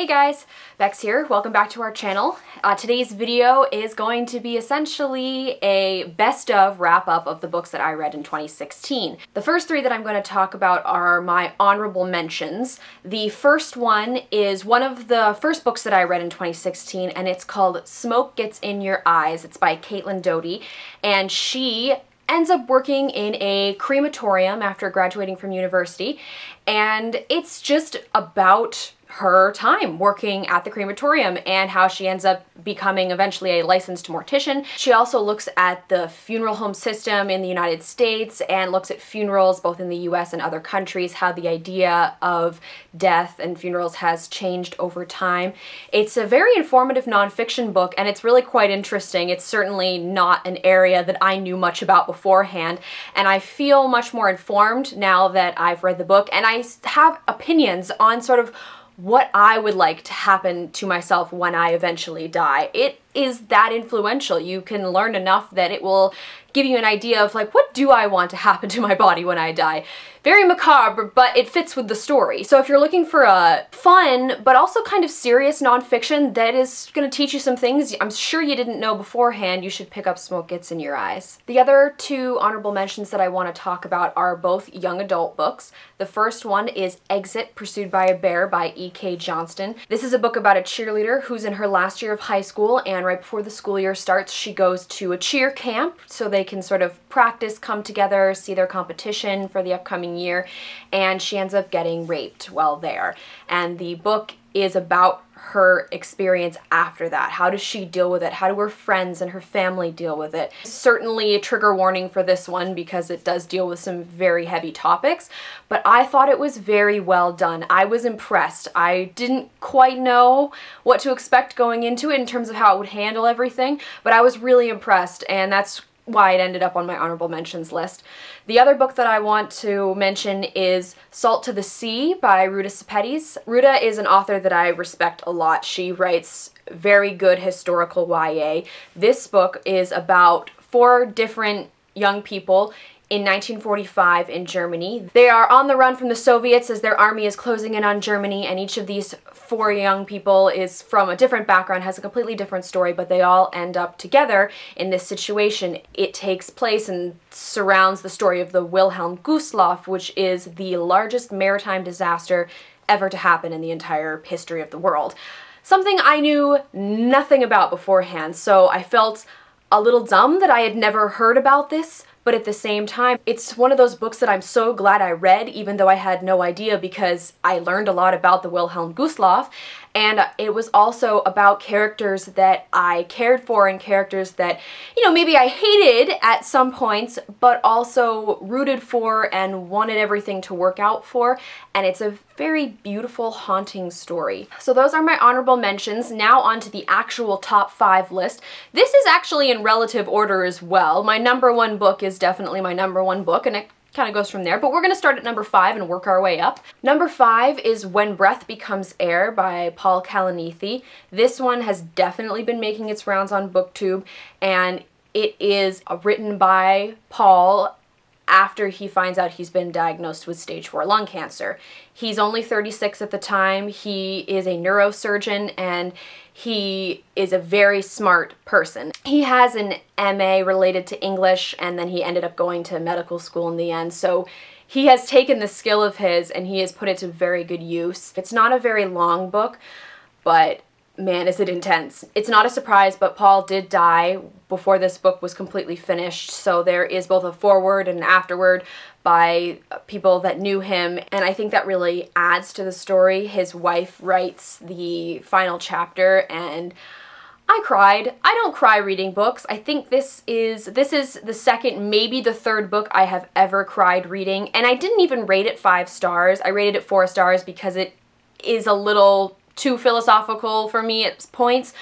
Hey guys, Bex here. Welcome back to our channel. Today's video is going to be essentially a best of wrap-up of the books that I read in 2016. The first three that I'm going to talk about are my honorable mentions. The first one is one of the first books that I read in 2016, and it's called Smoke Gets in Your Eyes. It's by Caitlin Doughty, and she ends up working in a crematorium after graduating from university, and it's just about her time working at the crematorium and how she ends up becoming eventually a licensed mortician. She also looks at the funeral home system in the United States and looks at funerals both in the US and other countries, how the idea of death and funerals has changed over time. It's a very informative nonfiction book, and it's really quite interesting. It's certainly not an area that I knew much about beforehand, and I feel much more informed now that I've read the book, and I have opinions on sort of what I would like to happen to myself when I eventually die. It is that influential. You can learn enough that it will give you an idea of like, what do I want to happen to my body when I die? Very macabre, but it fits with the story. So if you're looking for a fun, but also kind of serious nonfiction that is going to teach you some things I'm sure you didn't know beforehand, you should pick up Smoke Gets in Your Eyes. The other two honorable mentions that I want to talk about are both young adult books. The first one is Exit, Pursued by a Bear by E.K. Johnston. This is a book about a cheerleader who's in her last year of high school, and right before the school year starts, she goes to a cheer camp so they can sort of practice, come together, see their competition for the upcoming year, and she ends up getting raped while there. And the book is about her experience after that. How does she deal with it? How do her friends and her family deal with it? Certainly a trigger warning for this one because it does deal with some very heavy topics, but I thought it was very well done. I was impressed. I didn't quite know what to expect going into it in terms of how it would handle everything, but I was really impressed, and that's why it ended up on my honorable mentions list. The other book that I want to mention is Salt to the Sea by Ruta Sepetys. Ruta is an author that I respect a lot. She writes very good historical YA. This book is about 4 different young people in 1945 in Germany. They are on the run from the Soviets as their army is closing in on Germany, and each of these 4 young people is from a different background, has a completely different story, but they all end up together in this situation. It takes place and surrounds the story of the Wilhelm Gustloff, which is the largest maritime disaster ever to happen in the entire history of the world. Something I knew nothing about beforehand, so I felt a little dumb that I had never heard about this, but at the same time, it's one of those books that I'm so glad I read, even though I had no idea, because I learned a lot about the Wilhelm Gustloff, and it was also about characters that I cared for and characters that, you know, maybe I hated at some points, but also rooted for and wanted everything to work out for, and it's a very beautiful, haunting story. So those are my honorable mentions. Now on to the actual top 5 list. This is actually in relative order as well. My number 1 book is definitely my number 1 book, and it kind of goes from there, but we're going to start at number 5 and work our way up. Number 5 is When Breath Becomes Air by Paul Kalanithi. This one has definitely been making its rounds on BookTube, and it is written by Paul after he finds out he's been diagnosed with stage 4 lung cancer. He's only 36 at the time. He is a neurosurgeon, and he is a very smart person. He has an MA related to English, and then he ended up going to medical school in the end. So he has taken the skill of his and he has put it to very good use. It's not a very long book, but man, is it intense. It's not a surprise, but Paul did die before this book was completely finished, so there is both a foreword and an afterword by people that knew him, and I think that really adds to the story. His wife writes the final chapter, and I cried. I don't cry reading books. I think this is the second, maybe the third book I have ever cried reading, and I didn't even rate it 5 stars. I rated it 4 stars because it is a little too philosophical for me at points,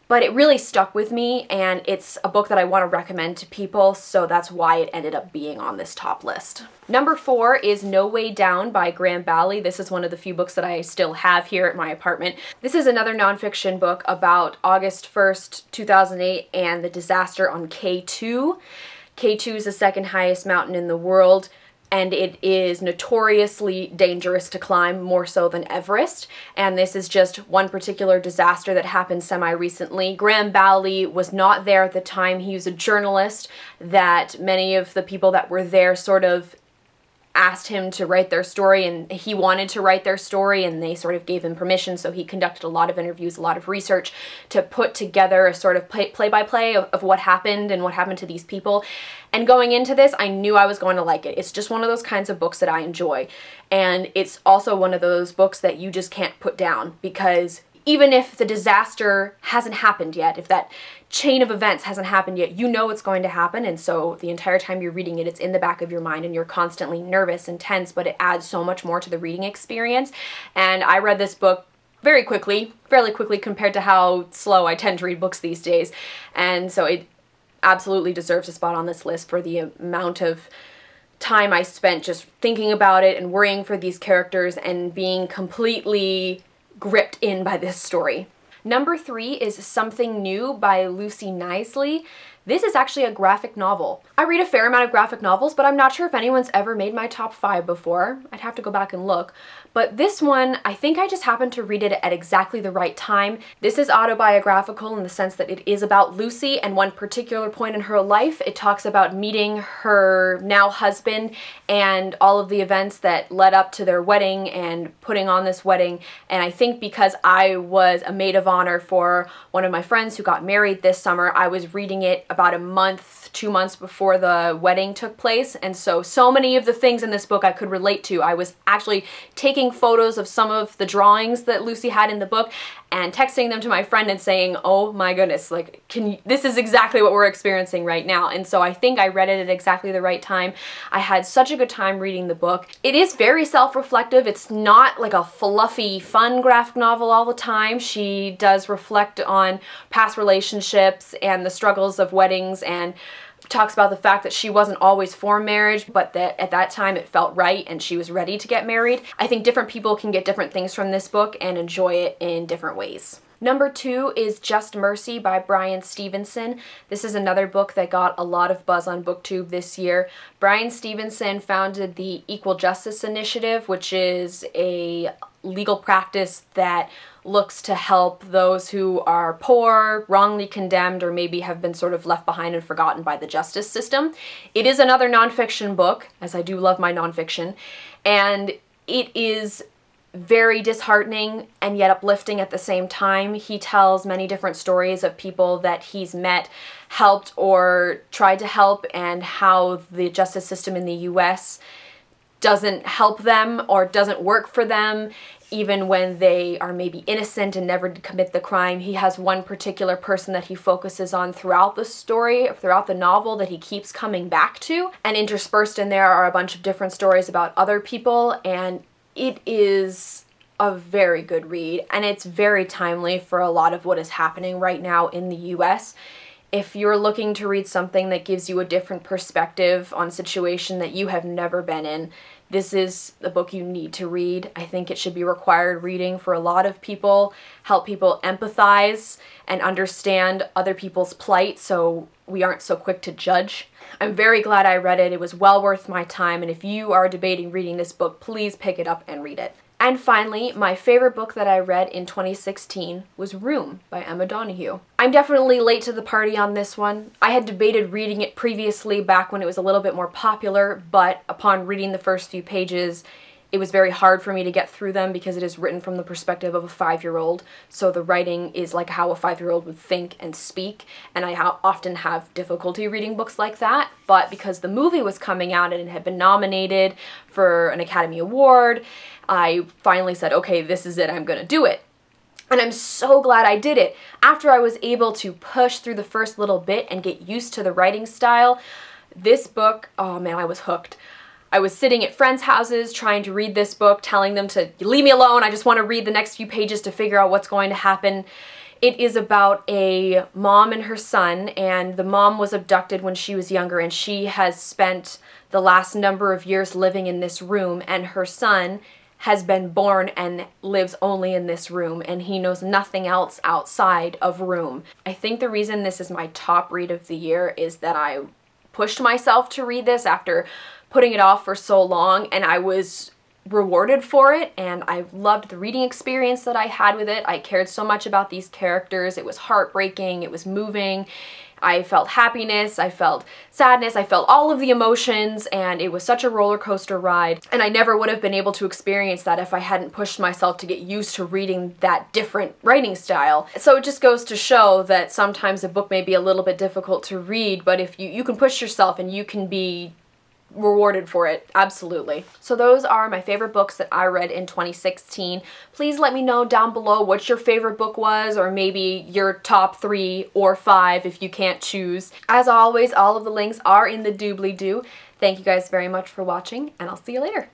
but it really stuck with me, and it's a book that I want to recommend to people, so that's why it ended up being on this top list. Number 4 is No Way Down by Graham Bally. This is one of the few books that I still have here at my apartment. This is another nonfiction book about August 1st, 2008 and the disaster on K2. K2 is the second highest mountain in the world. and it is notoriously dangerous to climb, more so than Everest. And this is just one particular disaster that happened semi-recently. Graham Bally was not there at the time. He was a journalist that many of the people that were there sort of asked him to write their story, and he wanted to write their story, and they sort of gave him permission, so he conducted a lot of interviews, a lot of research to put together a sort of play-by-play of what happened and what happened to these people. And going into this, I knew I was going to like it. It's just one of those kinds of books that I enjoy, and it's also one of those books that you just can't put down, because even if the disaster hasn't happened yet, if that chain of events hasn't happened yet, you know it's going to happen, and so the entire time you're reading it, it's in the back of your mind, and you're constantly nervous and tense, but it adds so much more to the reading experience. And I read this book very quickly, fairly quickly compared to how slow I tend to read books these days, and so it absolutely deserves a spot on this list for the amount of time I spent just thinking about it and worrying for these characters and being completely gripped in by this story. Number 3 is Something New by Lucy Knisley. This is actually a graphic novel. I read a fair amount of graphic novels, but I'm not sure if anyone's ever made my top 5 before. I'd have to go back and look. But this one, I think I just happened to read it at exactly the right time. This is autobiographical in the sense that it is about Lucy and one particular point in her life. It talks about meeting her now husband and all of the events that led up to their wedding and putting on this wedding. And I think because I was a maid of honor for one of my friends who got married this summer, I was reading it about a month, 2 months before the wedding took place, and so many of the things in this book I could relate to. I was actually taking photos of some of the drawings that Lucy had in the book and texting them to my friend and saying, oh my goodness, like, this is exactly what we're experiencing right now. And so I think I read it at exactly the right time. I had such a good time reading the book. It is very self-reflective. It's not like a fluffy, fun graphic novel all the time. She does reflect on past relationships and the struggles of weddings, and talks about the fact that she wasn't always for marriage, but that at that time it felt right and she was ready to get married. I think different people can get different things from this book and enjoy it in different ways. Number 2 is Just Mercy by Bryan Stevenson. This is another book that got a lot of buzz on BookTube this year. Bryan Stevenson founded the Equal Justice Initiative, which is a legal practice that looks to help those who are poor, wrongly condemned, or maybe have been sort of left behind and forgotten by the justice system. It is another nonfiction book, as I do love my nonfiction, and it is very disheartening and yet uplifting at the same time. He tells many different stories of people that he's met, helped, or tried to help, and how the justice system in the US doesn't help them or doesn't work for them, even when they are maybe innocent and never did commit the crime. He has one particular person that he focuses on throughout the story, throughout the novel, that he keeps coming back to, and interspersed in there are a bunch of different stories about other people, and it is a very good read, and it's very timely for a lot of what is happening right now in the US. If you're looking to read something that gives you a different perspective on a situation that you have never been in, this is the book you need to read. I think it should be required reading for a lot of people, help people empathize and understand other people's plight so we aren't so quick to judge. I'm very glad I read it. It was well worth my time, and if you are debating reading this book, please pick it up and read it. And finally, my favorite book that I read in 2016 was Room by Emma Donoghue. I'm definitely late to the party on this one. I had debated reading it previously back when it was a little bit more popular, but upon reading the first few pages, it was very hard for me to get through them because it is written from the perspective of a 5-year-old, so the writing is like how a 5-year-old would think and speak, and I often have difficulty reading books like that, but because the movie was coming out and it had been nominated for an Academy Award, I finally said, okay, this is it, I'm gonna do it. And I'm so glad I did it. After I was able to push through the first little bit and get used to the writing style, this book, oh man, I was hooked. I was sitting at friends' houses trying to read this book, telling them to leave me alone, I just want to read the next few pages to figure out what's going to happen. It is about a mom and her son, and the mom was abducted when she was younger, and she has spent the last number of years living in this room, and her son has been born and lives only in this room, and he knows nothing else outside of Room. I think the reason this is my top read of the year is that I pushed myself to read this after putting it off for so long, and I was rewarded for it, and I loved the reading experience that I had with it. I cared so much about these characters. It was heartbreaking, it was moving. I felt happiness, I felt sadness, I felt all of the emotions, and it was such a roller coaster ride. And I never would have been able to experience that if I hadn't pushed myself to get used to reading that different writing style. So it just goes to show that sometimes a book may be a little bit difficult to read, but if you can push yourself and you can be rewarded for it, absolutely. So those are my favorite books that I read in 2016. Please let me know down below what your favorite book was, or maybe your top 3 or 5 if you can't choose. As always, all of the links are in the doobly-doo. Thank you guys very much for watching, and I'll see you later.